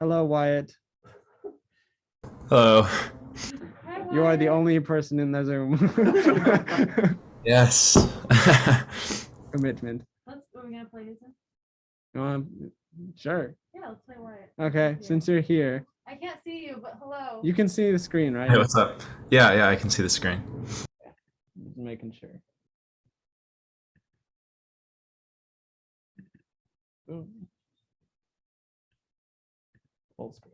Hello, Wyatt. Hello. You are the only person in the Zoom. Yes. Commitment. Are we gonna play this one? Sure. Yeah, let's play Wyatt. Okay, since you're here. I can't see you, but hello. You can see the screen, right? Hey, what's up? Yeah, I can see the screen. Just making sure. Boom. Full screen.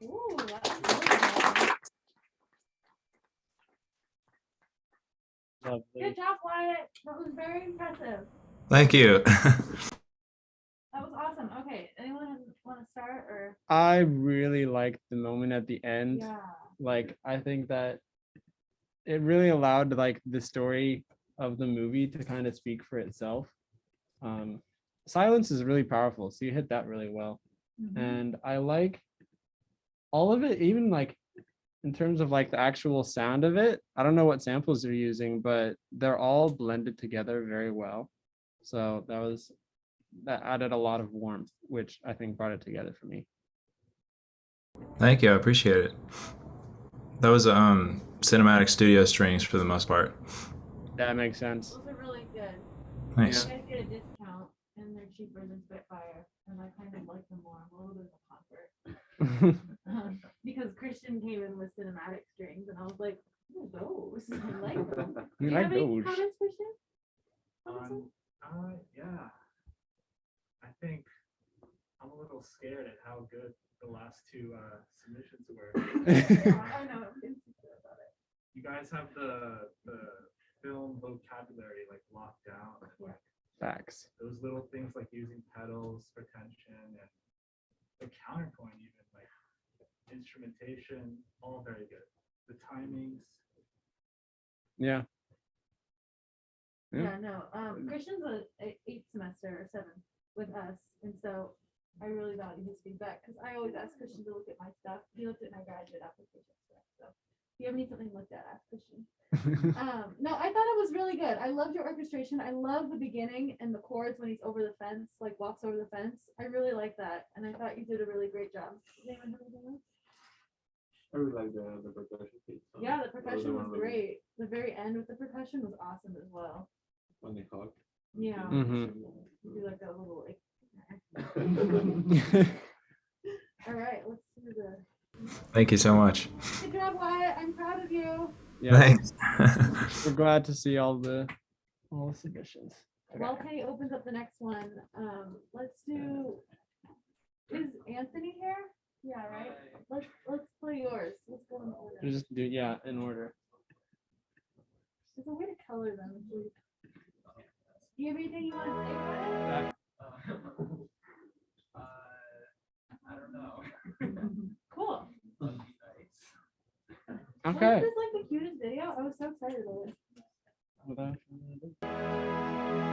Ooh, that's really Lovely. good job, Wyatt. That was very impressive. Thank you. That was awesome. Okay, anyone want to start or? I really liked the moment at the end. Yeah. Like, I think that it really allowed like the story of the movie to kind of speak for itself. Silence is really powerful, so you hit that really well. And I like all of it, even like in terms of like the actual sound of it. I don't know what samples they're using, but they're all blended together very well. So that added a lot of warmth, which I think brought it together for me. Thank you. I appreciate it. That was cinematic studio strings for the most part. That makes sense. Those are really good. Nice. You guys get a discount and they're cheaper than Spitfire, and I kind of like them more. I'm a little bit of a convert. Because Christian came in with cinematic strings, and I was like, "What are those? I like them." Do you like have any those. comments, Christian? Comments? Yeah. I think I'm a little scared at how good the last two submissions were. I know. I'm insecure about it. You guys have the film vocabulary like locked down. Like Facts. those little things like using pedals for tension and the counterpoint, even like instrumentation, all very good. The timings. Yeah. Yeah, no. Christian's a 8th semester or 7th with us, and so I really value his feedback because I always ask Christian to look at my stuff. He looked at my graduate application stuff. So if you ever need something looked at, ask Christian. No, I thought it was really good. I loved your orchestration. I love the beginning and the chords when he's over the fence, like walks over the fence. I really like that, and I thought you did a really great job. Does anyone have anything else? I really like the percussion piece. Yeah, the percussion was great. The very end with the percussion was awesome as well. When they hug. Yeah. Mhm. Do like a little like. All right, let's do the. Thank you so much. Good job, Wyatt. I'm proud of you. Yeah, Thanks. we're glad to see all the submissions. While Kenny opens up the next one, let's do. Is Anthony here? Yeah, right. Let's play yours. Let's go in order. Just do in order. want to say about it? I don't know. Cool. That'd be nice. Wasn't Okay. this like the cutest video? I was so excited about it. Without further ado.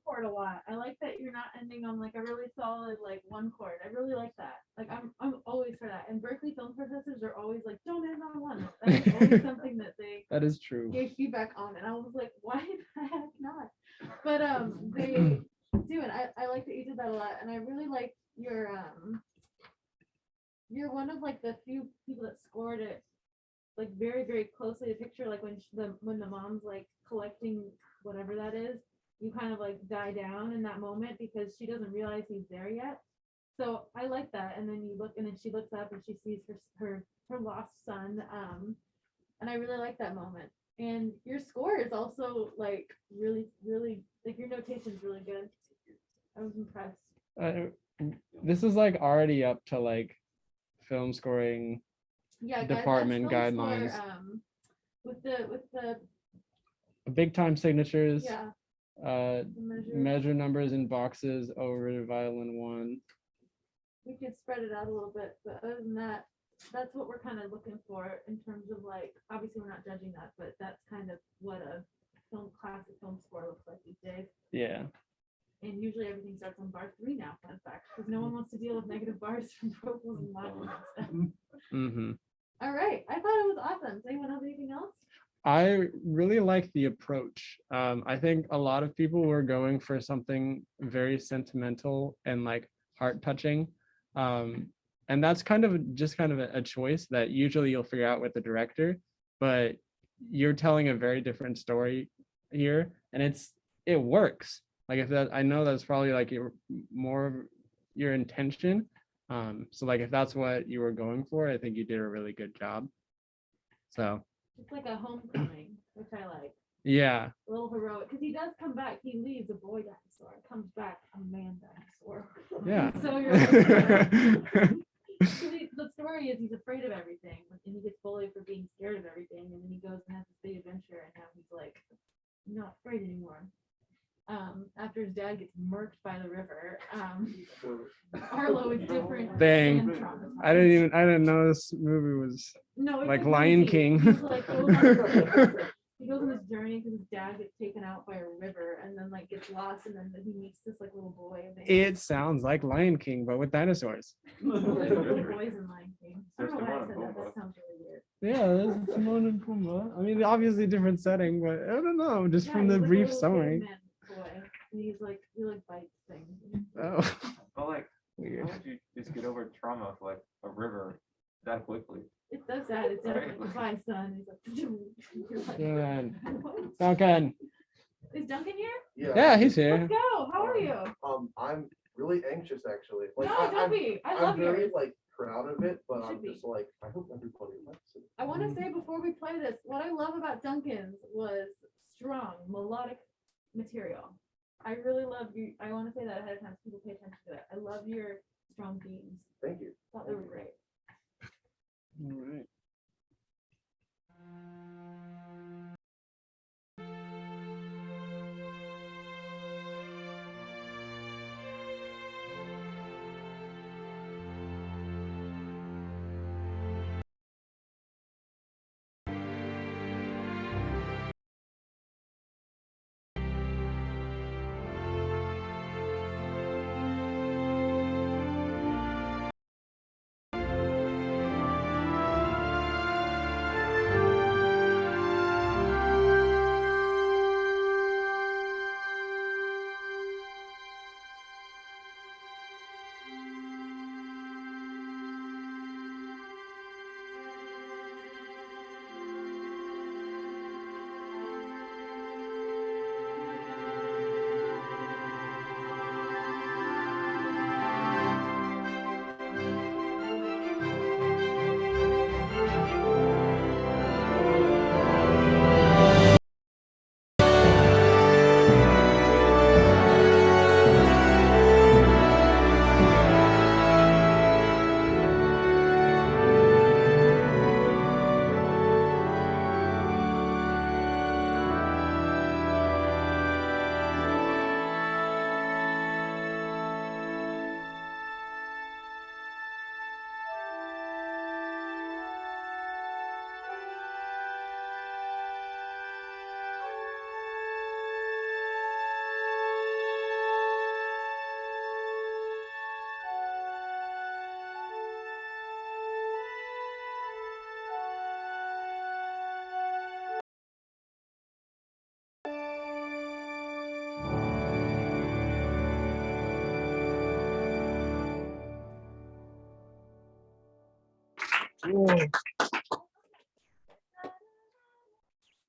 Chord a lot. I like that you're not ending on like a really solid like one chord. I really like that. Like I'm always for that. And Berkeley film professors are always like, don't end on one. That's always something that they That is true. gave feedback on, and I was like, why the heck not? But they do it. I like that you did that a lot, and I really like you're one of like the few people that scored it like very very closely to picture, like when the mom's like collecting whatever that is, you kind of like die down in that moment because she doesn't realize he's there yet. So I like that. And then you look, and then she looks up and she sees her lost son. And I really like that moment. And your score is also like really, really like your notation's really good. I was impressed. This is like already up to like film scoring Yeah, department guys, film guidelines. score, with the Big time signatures. yeah, Uh, the measure. measure numbers in boxes over violin one. We could spread it out a little bit, but other than that, that's what we're kind of looking for in terms of like, obviously we're not judging that, but that's kind of what a classic film score looks like these days. Yeah. And usually everything starts on bar 3 now, fun fact, because no one wants to deal with negative bars from vocals and modules and stuff. Mm-hmm. All right, I thought it was awesome. Does anyone have anything else? I really like the approach. I think a lot of people were going for something very sentimental and like heart touching. And that's kind of a choice that usually you'll figure out with the director, but you're telling a very different story here, and it works. Like if that, I know that's probably like more of your intention. So like if that's what you were going for, I think you did a really good job. So It's like a homecoming, which I like. yeah. A little heroic, because he does come back. He leaves a boy dinosaur, comes back a man dinosaur. Yeah. So you're like, the story is he's afraid of everything, and he gets bullied for being scared of everything, and then he goes and has this big adventure, and now he's like not afraid anymore. After his dad gets murked by the river, Arlo is different. Dang. and traumatized. I didn't know this movie was No, it's like a Lion movie. King. He's like, he goes on this journey because his dad gets taken out by a river and then like gets lost, and then he meets this like little boy. And they It sounds like Lion King, but with dinosaurs. Well, there's little boys in Lion King. I don't know why I said that. That sounds really weird. Yeah, there's Timon and Pumbaa. I mean, obviously different setting, but I don't know, just Yeah, from he's the like a brief little summary. caveman boy. And he bites things. Oh, But like, how weird. would you just get over trauma of like a river that quickly? It's so sad. It's Right. like, bye, son. He's like, you're like, Good. "What?" Duncan. Is Duncan here? Yeah, he's Let's here. go. How are you? I'm really anxious actually. Like, No, I, don't I'm, be. I I'm love very yours. like proud of it, but You should I'm be. just like, I hope everybody likes it. I want to say before we play this, what I love about Duncan's was strong, melodic material. I really love you. I want to say that ahead of time so people pay attention to it. I love your strong themes. Thank you. Thought they were great. All right.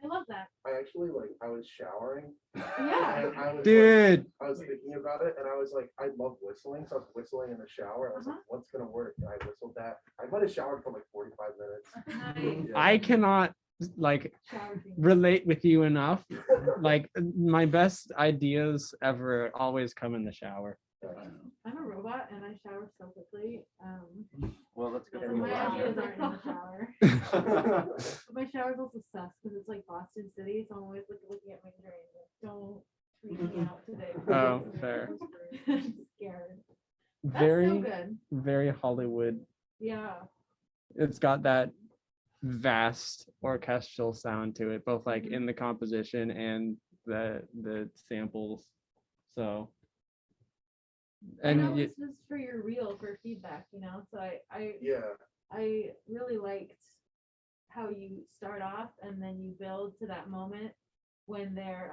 I love that. I actually like, I was showering Yeah. and I was like, Dude. I was thinking about it and I was like, I love whistling. So I was whistling in the shower. I was like, what's gonna work? And I whistled that. I might have showered for like 45 minutes. Nice. Yeah. I cannot like Shower theme. relate with you enough. Like my best ideas ever always come in the shower. I'm a robot and I shower so quickly. Well, that's good. So for you. my Yeah. ideas aren't in the shower. But my shower's also sus because it's like Boston City, so I'm always like looking at my drain. Like, don't freak me out today. Oh, please." fair. I'm scared. That's so Very, good. very Hollywood. Yeah. It's got that vast orchestral sound to it, both like Mhm. in the composition and the samples. So And I and know you, this was for your reel for feedback, you know. So Yeah. I really liked how you start off and then you build to that moment when they're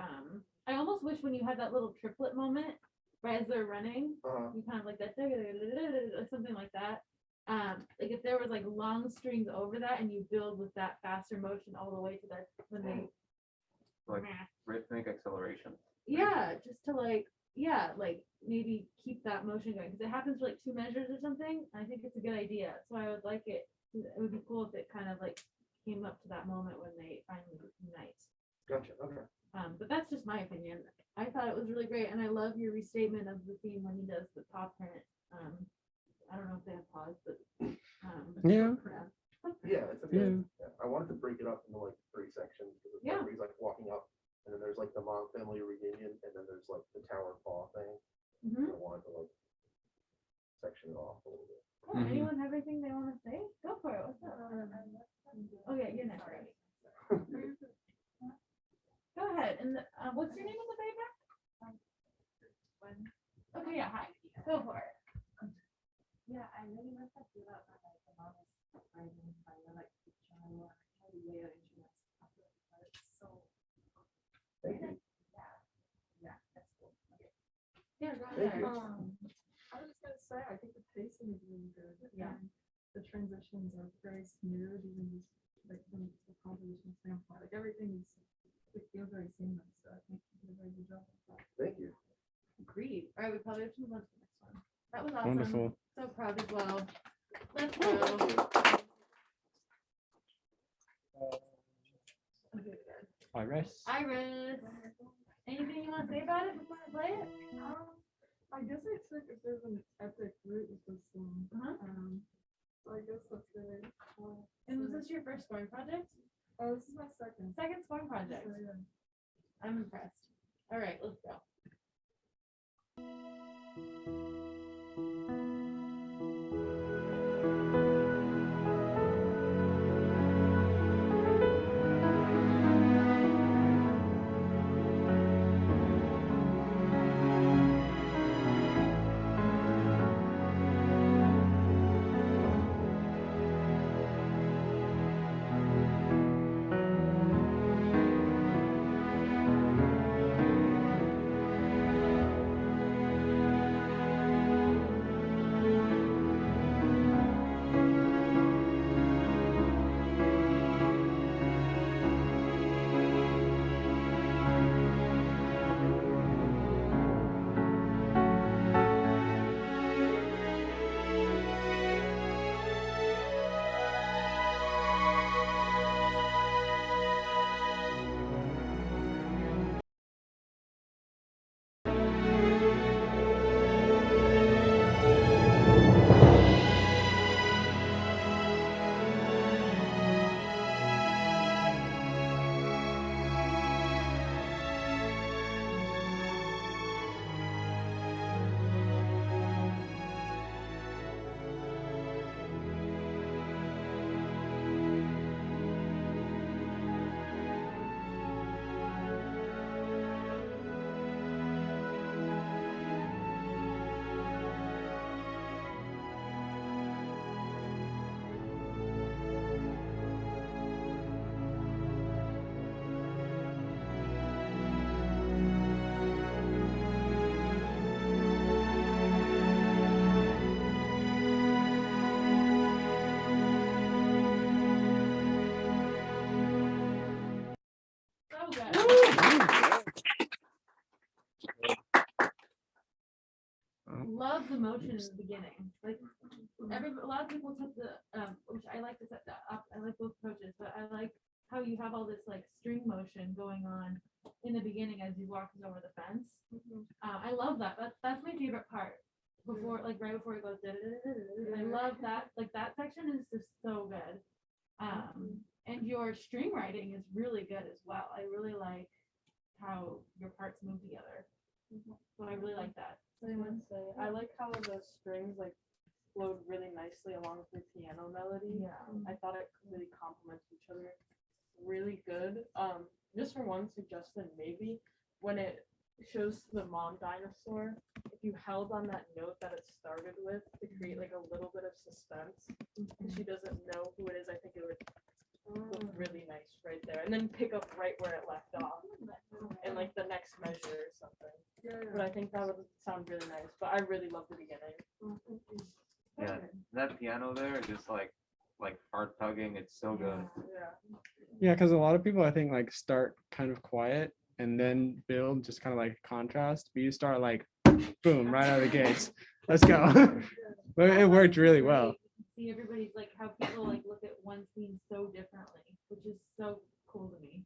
I almost wish when you had that little triplet moment right as they're running, you kind of like that or something like that. Like if there was like long strings over that and you build with that faster motion all the way to that when they Like rhythmic acceleration. yeah, just to like like maybe keep that motion going because it happens for like 2 measures or something. I think it's a good idea. So I would like it. It would be cool if it kind of like came up to that moment when they finally unite. Gotcha. Okay. But that's just my opinion. I thought it was really great, and I love your restatement of the theme when he does the paw print. I don't know if they have paws, but Yeah. Yeah, it's a good. Yeah. I wanted to break it up into like 3 sections because Yeah. he's like walking up, and then there's like the mom family reunion, and then there's like the tower paw thing. Mhm. I wanted to like section it off a little bit. Cool. Mhm. Anyone have anything they want to say? Go for it. What's up? Oh yeah, you're next. Right? Go ahead. And what's your name on the paper? Okay, yeah. Hi. Go for it. Yeah, I really like that feel out that like the mom is writing by like the child how to layer instruments. It's so Thank you. yeah, that's cool. Yeah, go Thank ahead. you. I was just gonna say, I think the pacing is really good. Yeah. and The transitions are very smooth, even just like from the composition standpoint, like everything is, it feels very seamless, so I think you did a very good job. Thank you. Agreed. All right, we probably have to move on to the next one. That was awesome. Wonderful. So proud as well. Let's go. Iris. Iris, anything you want to say about it before I play it? I guess I took if there's an epic route with this song. So I guess that's good. And was this your first scoring project? Oh, this is my second. Second scoring project. So, yeah. I'm impressed. All right, let's go. So good. Love the motion in the beginning. Like a lot of people took the which I like to set that up. I like both approaches, but I like how you have all this like string motion going on in the beginning as you walk over the fence. I love that. That's my favorite part. Before like right before it goes. I love that. Like that section is just so good. And your string writing is really good as well. I really like how your parts move together. So I really like that. I would say I like how the strings like flowed really nicely along with the piano melody. Yeah. I thought it really complements each other really good. Just for one suggestion, maybe when it shows the mom dinosaur, if you held on that note that it started with to create like a little bit of suspense, and she doesn't know who it is, I think it would look really nice right there, and then pick up right where it left off in like the next measure or something. But I think that would sound really nice. But I really love the beginning. Yeah, that piano there, just like heart tugging. It's so good. Yeah. Yeah, because a lot of people I think like start kind of quiet and then build just kind of like contrast. But you start like boom right out of the gates. Let's go. But it worked really well. See everybody's like how people like look at one scene so differently, which is so cool to me.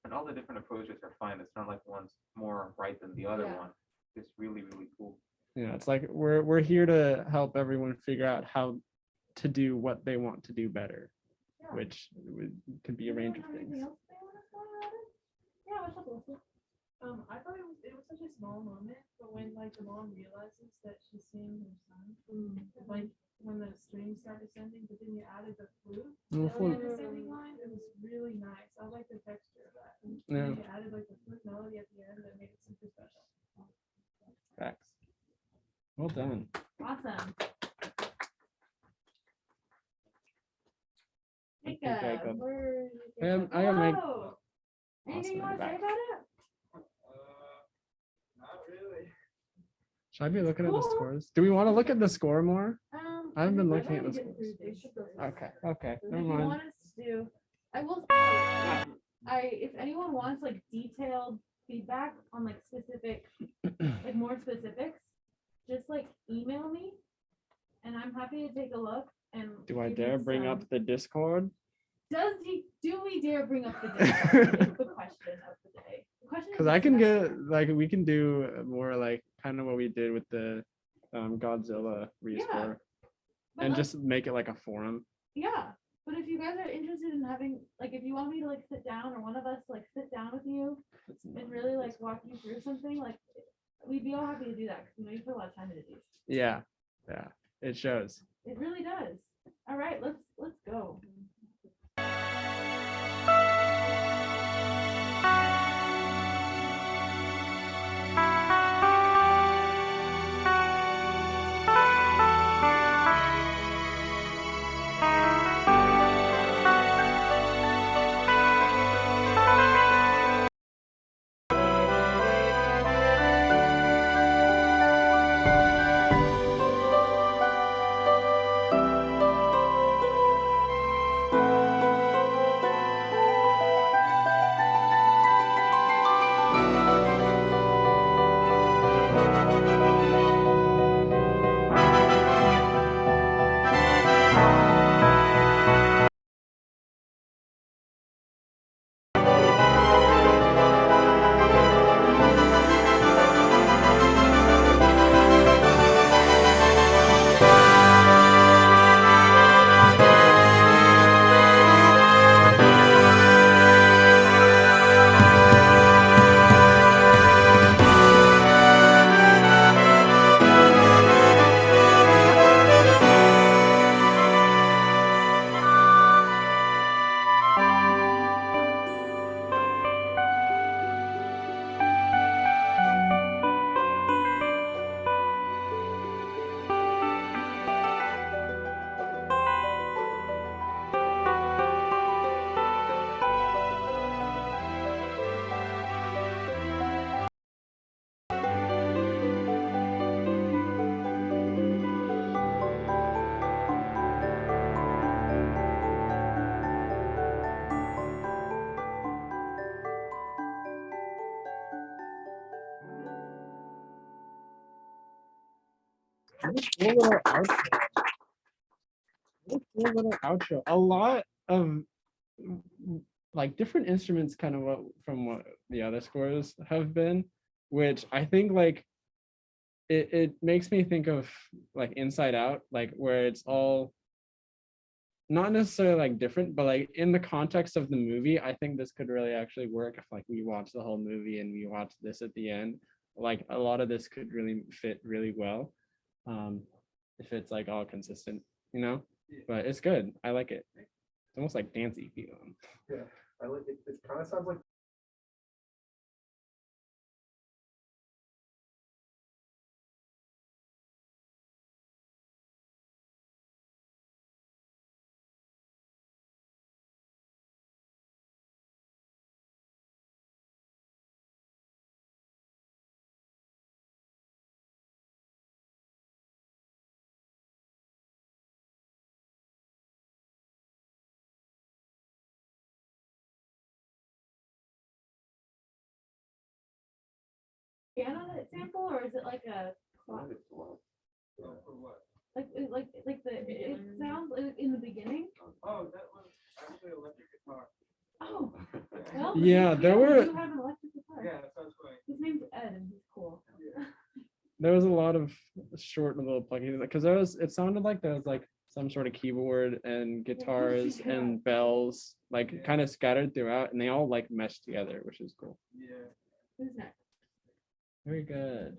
And all the different approaches are fine. It's not like one's more right than the other Yeah. one. It's really, really cool. Yeah, it's like we're here to help everyone figure out how to do what they want to do better, which could be a range of things. Anything else they want to say about it? Yeah, what's up, Melissa? I thought it was such a small moment, but when like the mom realizes that she's seeing her son, like when the strings start descending, but then you added the flute Well, in flute. the descending line, it was really nice. I like the texture of that. And Yeah. then you added like the flute melody at the end that made it super special. Facts. Well done. Awesome. Okay, Jacob, Jacob. where is I gotta make. Whoa. Anything you Awesome, want to say back. about it? Not really. Should I be looking at the Cool. scores? Do we want to look at the score more? I haven't been think looking at we're the gonna get through scores. basics. Okay, okay, If never you mind. want us to do, I will say, if anyone wants like detailed feedback on like specific, like more specifics, just like email me and I'm happy to take a look and. Do I give you dare bring up some- the Discord? Do we dare bring up the Discord? Is the question of the day. The question is Because I can discussion. get like we can do more like kind of what we did with the Godzilla rescore But, and like, just make it like a forum. yeah, but if you guys are interested in having, like, if you want me to like sit down or one of us like sit down with you and really like walk you through something, like, we'd be all happy to do that because you know you put a lot of time into these. Yeah, yeah, it shows. It really does. All right, let's go. What a cool little outro. What a cool little outro. A lot of like different instruments, kind of what from what the other scores have been, which I think like it makes me think of like Inside Out, like where it's all not necessarily like different, but like in the context of the movie, I think this could really actually work if like we watch the whole movie and we watch this at the end. Like a lot of this could really fit really well. If it's like all consistent, you know, but it's good. I like it. It's almost like dancey feeling. Yeah, I like it. It kind of sounds like Piano that sample, or is it like a clock? Like the it sounds like in the beginning. Oh, that was actually electric guitar. Oh, well, Yeah, there were- You have an electric guitar. Yeah, that sounds funny. His name's Ed, and he's cool. There was a lot of short little plugins because there was. It sounded like there was like some sort of keyboard and guitars Yeah. and bells, like kind of scattered throughout, and they all like meshed together, which is cool. Yeah. Who's next? Very good.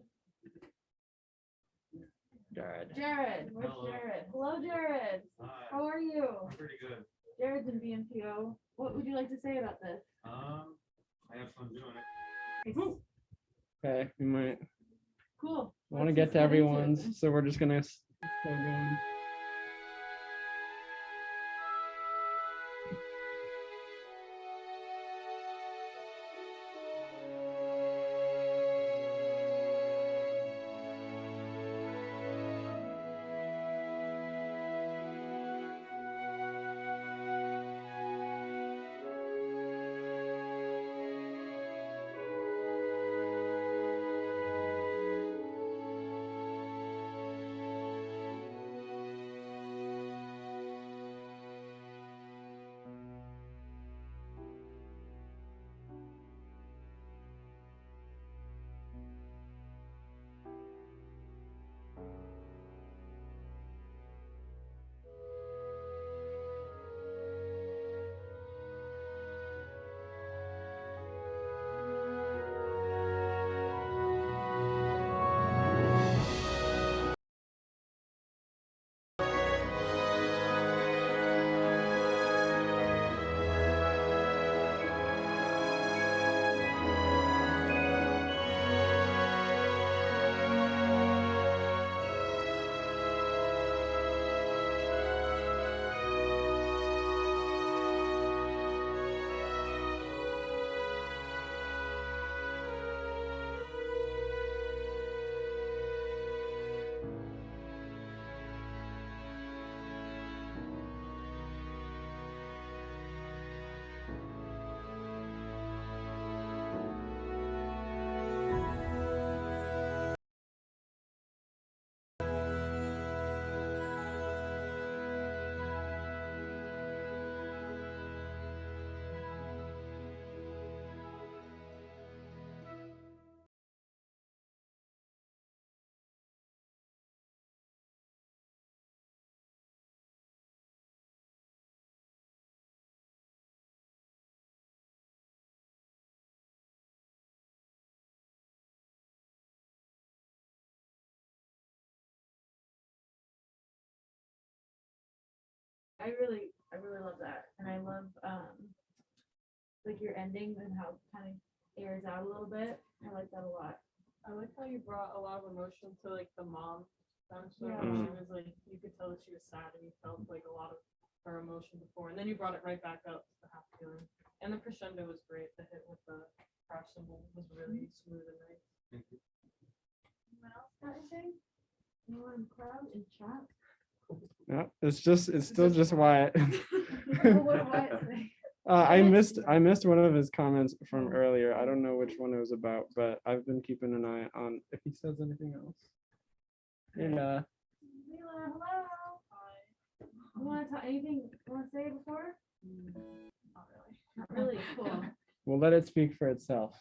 Jared. Jared. Where's Hello. Jared? Hello, Jared. How are you? Pretty good. Jared's in BNPO. What would you like to say about this? I have fun doing it. Nice. Okay, we might Cool. want to Let's get just to into it everyone's, then. so we're just gonna still going. I really love that, and I love like your ending and how it kind of airs out a little bit. I like that a lot. I like how you brought a lot of emotion to like the mom. She Yeah. was like, you could tell that she was sad and you felt like a lot of her emotion before, and then you brought it right back up to the half feeling. And the crescendo was great. The hit with the crash cymbal was really smooth and nice. Anyone else got anything? Anyone in the crowd in chat? Yeah, it's still just Wyatt. What did Wyatt say? I missed one of his comments from earlier. I don't know which one it was about, but I've been keeping an eye on if he says anything else. Yeah. Mila, hello. Hi. You want to talk anything? You want to say before? Not really. Not really. Cool. We'll let it speak for itself.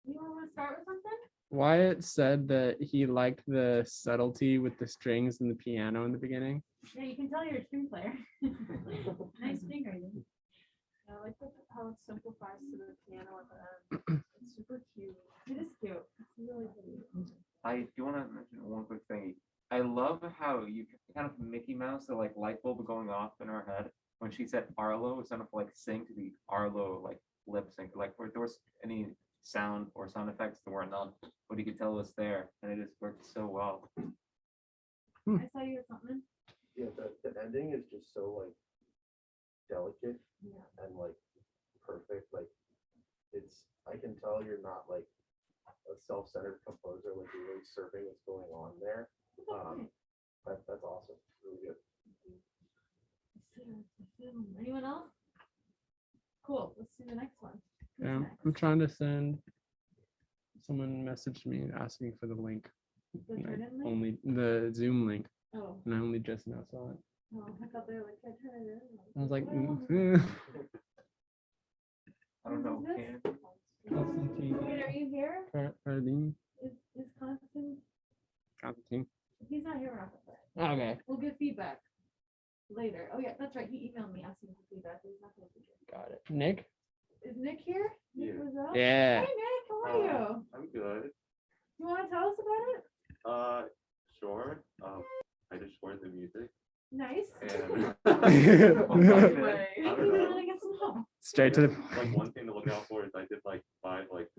You want to start with something? Wyatt said that he liked the subtlety with the strings and the piano in the beginning. Yeah, you can tell you're a string player. Nice fingering. I like how it simplifies to the piano at the end. It's super cute. It is cute. It's really pretty. I do want to mention one quick thing. I love how you kind of Mickey Mouse, the like light bulb going off in her head when she said Arlo. It sounded like sync to the Arlo like lip sync, like if there was any sound or sound effects, there were none, but you could tell it was there, and it just worked so well. I saw you or something. Yeah, the ending is just so like delicate Yeah. and like perfect. Like I can tell you're not like a self-centered composer. Like you're really surfing what's going on there. That's awesome. Really good. Anyone else? Cool. Let's do the next one. Who's Yeah, next? I'm trying to send. Someone messaged me asking for the link. The and I turn-in link? only the Zoom link, Oh, and I only just now saw it. I thought they were like, can I turn it in? I was like, I don't know. Who's Can this? Constantine. Wait, are you here? Cardine. Is Constantine? Constantine. If he's not here, we're not gonna play. Okay, We'll get feedback later. Oh yeah, that's right. He emailed me asking for feedback. He's not gonna be here. got it. Nick. Is Nick here? Nick Yeah. Rizzo? Yeah. Hey Nick, how are you? I'm good. You want to tell us about it? Sure. I just scored the music Nice. and Anyway. I You don't know. want to get some help? Straight to the. Like one thing to look out for is I did like 5 like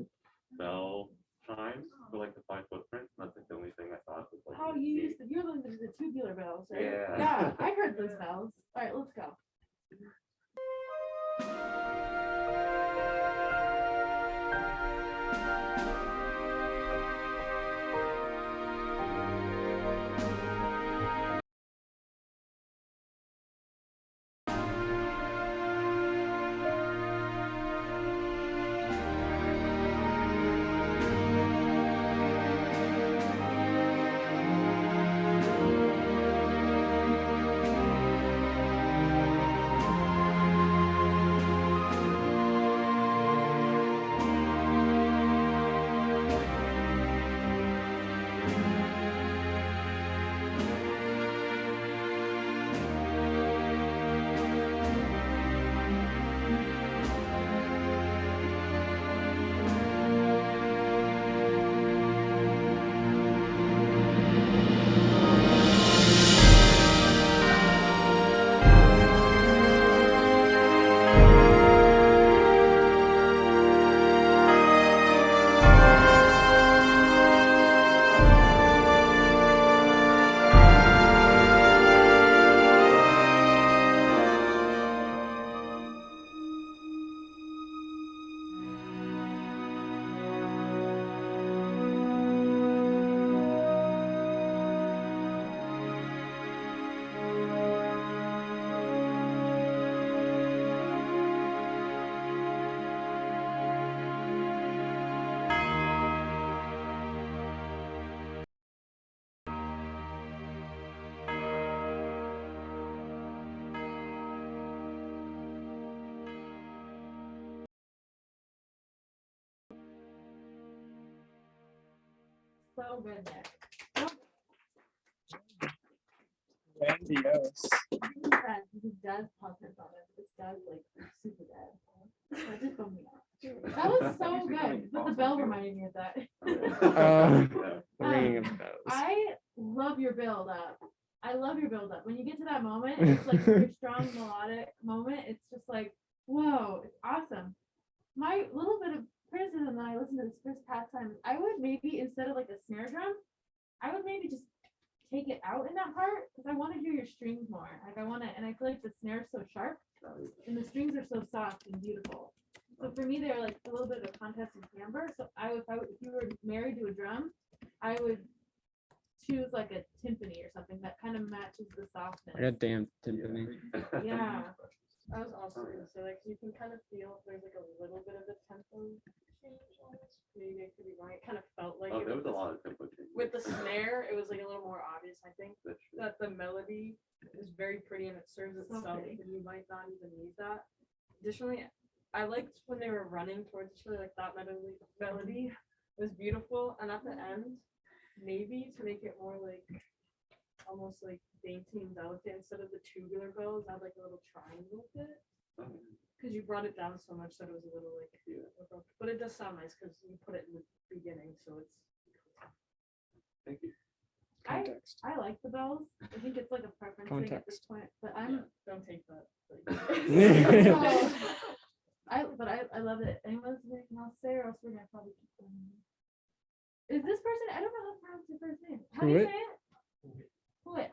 bell chimes for like the 5 footprints. That's like the only thing I thought was like. Oh, you're the tubular bells, right? Yeah. Yeah, I heard those bells. All right, let's go. So good, Nick. Grandiose. This does puppets on it. This does like super dead. That just bummed me out. That was so good. But the bell reminded me of that. The ringing of bells. I love your build up. I love your build up. When you get to that moment, it's like your strong melodic moment. It's just like, whoa, it's awesome. My little bit of criticism when I listened to this first pastime, I would maybe instead of like a snare drum, I would maybe just take it out in that part because I want to hear your strings more. Like I want to, and I feel like the snare's so sharp and the strings are so soft and beautiful. So for me, they're like a little bit of a contrast in timbre. So if you were married to a drum, I would choose like a timpani or something that kind of matches the softness. I got damn timpani. Yeah. I was also gonna say, like, you can kind of feel if there's like a little bit of a tempo change almost. Maybe I could be wrong. It kind of felt like Oh, it there with was a the- lot of tempo changes. with the snare, it was like a little more obvious, I think, That's true. that the melody is very pretty and it serves So itself, pretty. and you might not even need that. Additionally, I liked when they were running towards each other, like that melody was beautiful, and at the end, maybe to make it more like almost like dainty and delicate, instead of the tubular bells, I had like a little triangle bit. Because you brought it down so much that it was a little like, abrupt. But it does sound nice because you put it in the beginning, so it's. Thank you. Context. I like the bells. I think it's like a preference thing at this Context. point, but I'm Don't take that. I love it. Anyone else have anything else to say, or else we're gonna probably keep going. Is this person? I don't know how to pronounce your first name. How do you Pruitt? say it? Pruitt.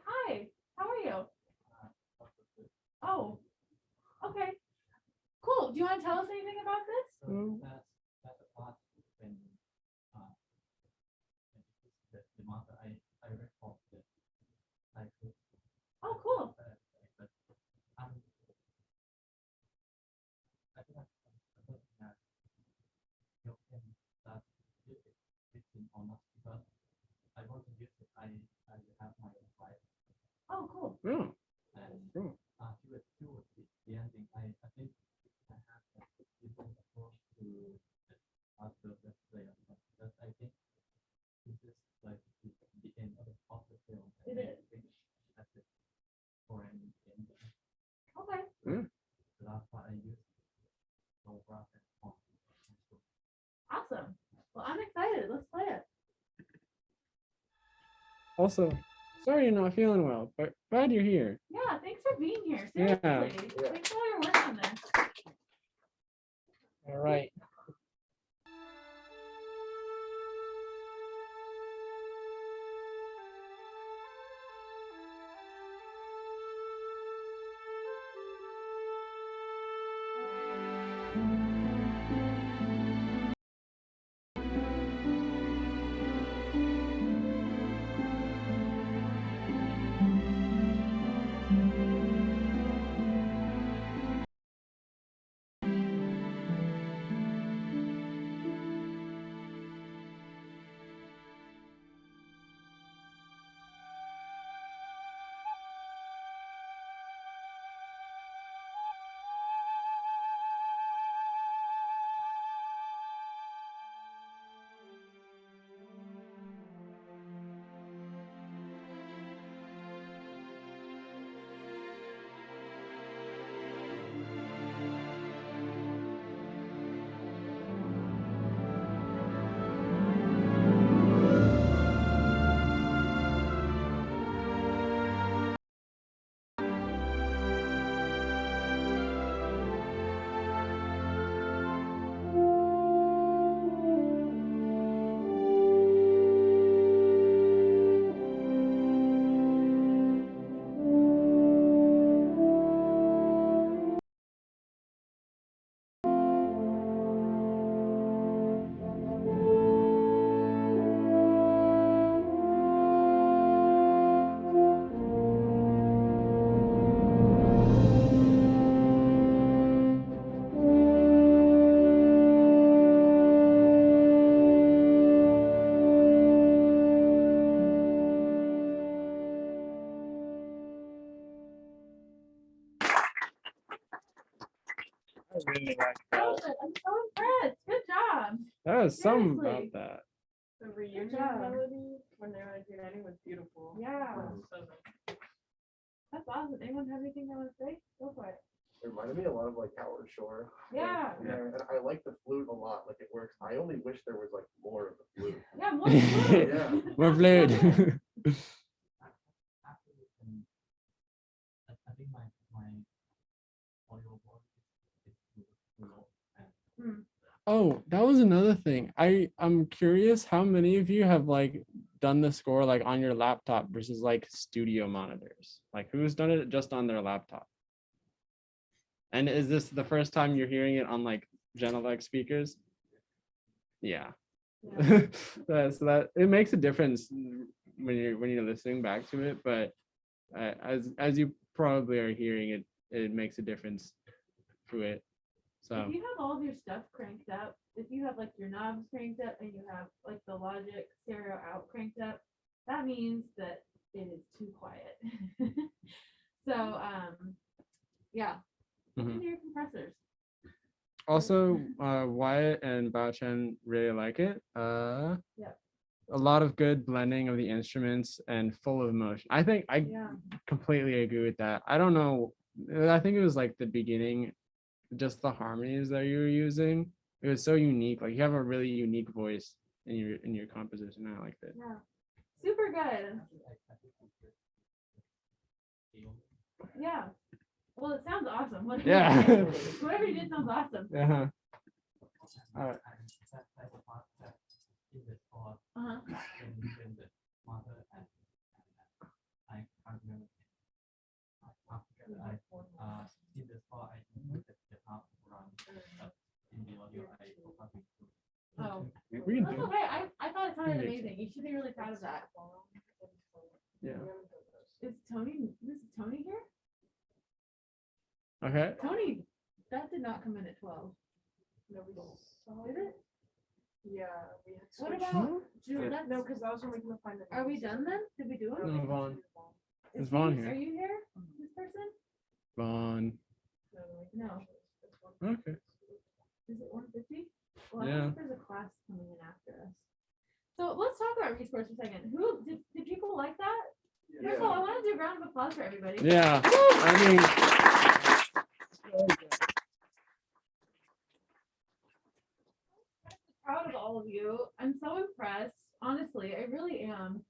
do you want to tell us anything about this? Mm. That's a part when the mother I record the like Oh, cool. but I think that you can start use it 15 or not because I want to use it. I have my own life Oh, cool. Oh, and cool. to the ending. I think I have a different approach to after the player, but I think this is like the end of the film. It is. I think that's it for an end. Okay. So that's why I use no graph and font. Awesome. Well, I'm excited. Let's play it. Also, sorry you're not feeling well, but glad you're here. Yeah, thanks for being here. Yeah. Seriously. Thanks for all your work on this. All right. I really like that. Good. I'm so impressed. Good job. That was something Seriously. about that. The reunion job. melody when they were like reuniting was beautiful. Yeah. So good. That's awesome. Anyone have anything they want to say? Go for it. It reminded me a lot of like Howard Shore. Yeah. And I like the flute a lot. Like it works. I only wish there was like more of the flute. Yeah, more food. Yeah. More That's fluid. so good. After I think my audio board is low and Oh, that was another thing. I'm curious how many of you have like done the score like on your laptop versus like studio monitors? Like who's done it just on their laptop? And is this the first time you're hearing it on like Genelec speakers? Yeah. So that it makes a difference when you're listening back to it, but as you probably are hearing it, it makes a difference to it. So If you have all of your stuff cranked up, if you have like your knobs cranked up and you have like the Logic stereo out cranked up, that means that it is too quiet. So yeah, look Mhm. into your compressors. also Wyatt and Bao Chen really like it. Yep. A lot of good blending of the instruments and full of emotion. I think I Yeah. completely agree with that. I don't know. I think it was like the beginning, just the harmonies that you were using. It was so unique. Like you have a really unique voice in your composition. I liked it. Yeah. Super good. Yeah. Well, it sounds awesome. What Yeah. Whatever you did sounds awesome. Uh-huh. All right. in the sport Uh-huh. when the mother and I can't remember. After I in the sport I put the half run. We can That's do it. okay. I thought it sounded Yeah. amazing. You should be really proud of that. Yeah. Is Tony here? Okay. Tony, that did not come in at 12. No, we don't. Did it? Yeah, we had What switched. about Jude? Yeah. No, because I was only gonna find it. Are we done then? Did we do it? No, Vaughn. Is he- Vaughn here? Are you here? This person? Vaughn. No. Okay. Is it 150? Well, I Yeah. think there's a class coming in after us. So let's talk about rescores for a second. Who did people like that? First of all, I want to do a round of applause for everybody. Yeah. I mean, Proud of all of you. I'm so impressed. Honestly, I really am.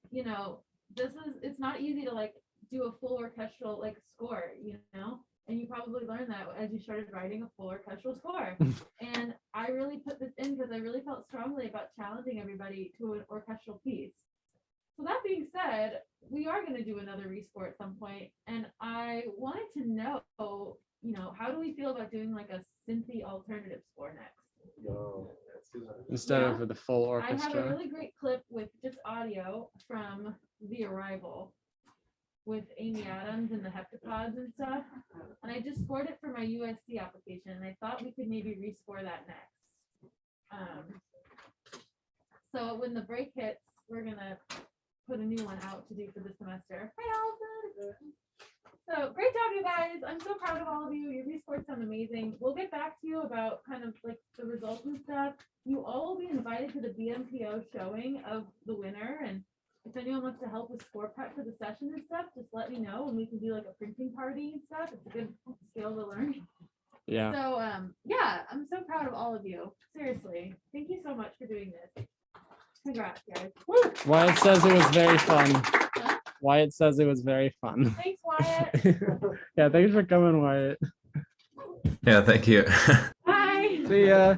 You know, it's not easy to like do a full orchestral like score, you know? And you probably learned that as you started writing a full orchestral score. And I really put this in because I really felt strongly about challenging everybody to an orchestral piece. So that being said, we are going to do another rescore at some point, and I wanted to know, you know, how do we feel about doing like a synthy alternative score next? Yo, let's do that. instead Yeah. of the full I have a orchestra. really great clip with just audio from The Arrival with Amy Adams and the heptapods and stuff, and I just scored it for my USC application, and I thought we could maybe rescore that next. So when the break hits, we're gonna put a new one out to do for the semester. Hi, Allison. So great job, you guys. I'm so proud of all of you. Your rescores sound amazing. We'll get back to you about kind of like the results and stuff. You all will be invited to the BMPO showing of the winner. And if anyone wants to help with score prep for the session and stuff, just let me know and we can do like a printing party and stuff. It's a good skill to learn. Yeah. So yeah, I'm so proud of all of you. Seriously. Thank you so much for doing this. Congrats, guys. Wyatt says it was very fun. Wyatt says it was very fun. Thanks, Wyatt. Yeah, thanks for coming, Wyatt. Yeah, thank you. Bye. See ya.